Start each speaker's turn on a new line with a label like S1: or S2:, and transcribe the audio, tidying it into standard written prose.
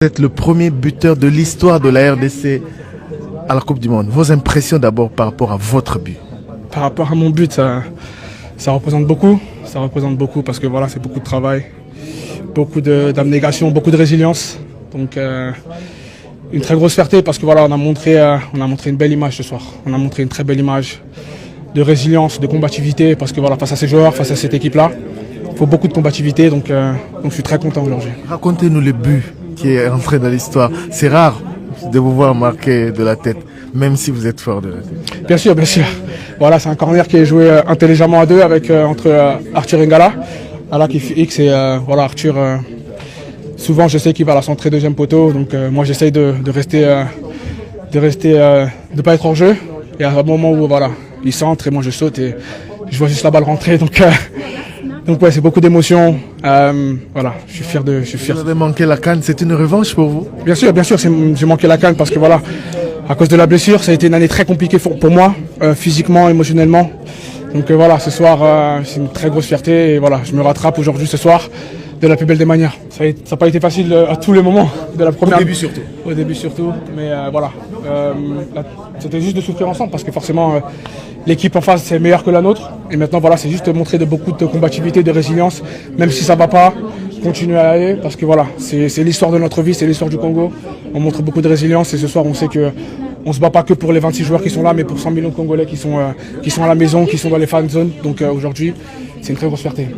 S1: Vous êtes le premier buteur de l'histoire de la RDC à la Coupe du Monde. Vos impressions d'abord par rapport à votre but?
S2: Par rapport à mon but, ça représente beaucoup. Ça représente beaucoup parce que voilà, c'est beaucoup de travail, beaucoup d'abnégation, beaucoup de résilience. Donc une très grosse fierté parce que voilà, on a montré une belle image ce soir. On a montré une très belle image de résilience, de combativité parce que voilà, face à ces joueurs, face à cette équipe-là, il faut beaucoup de combativité. Donc je suis très content aujourd'hui.
S1: Racontez-nous le but qui est entré dans l'histoire. C'est rare de vous voir marquer de la tête, même si vous êtes fort de la tête.
S2: Bien sûr, bien sûr. Voilà, c'est un corner qui est joué intelligemment à deux avec entre Arthur et Ngala. Là qui fait X et voilà, Arthur. Souvent, je sais qu'il va la centrer deuxième poteau, donc moi j'essaye de pas être hors jeu. Et à un moment où voilà, il centre et moi je saute et je vois juste la balle rentrer. Donc ouais, c'est beaucoup d'émotions. Voilà, je suis fier.
S1: Vous avez manqué la CAN, c'est une revanche pour vous?
S2: Bien sûr, j'ai manqué la CAN parce que voilà, à cause de la blessure, ça a été une année très compliquée pour moi, physiquement, émotionnellement. Donc voilà, ce soir, c'est une très grosse fierté et voilà, je me rattrape aujourd'hui ce soir de la plus belle des manières. Ça n'a pas été facile à tous les moments de la première.
S1: Au début surtout.
S2: Au début surtout, mais voilà, c'était juste de souffrir ensemble parce que forcément l'équipe en face c'est meilleure que la nôtre et maintenant voilà, c'est juste montrer beaucoup de combativité, de résilience, même si ça va pas, continuer à aller parce que voilà, c'est l'histoire de notre vie, c'est l'histoire du Congo. On montre beaucoup de résilience et ce soir on sait que on se bat pas que pour les 26 joueurs qui sont là, mais pour 100 millions de Congolais qui sont à la maison, qui sont dans les fan zones. Donc aujourd'hui, c'est une très grosse fierté.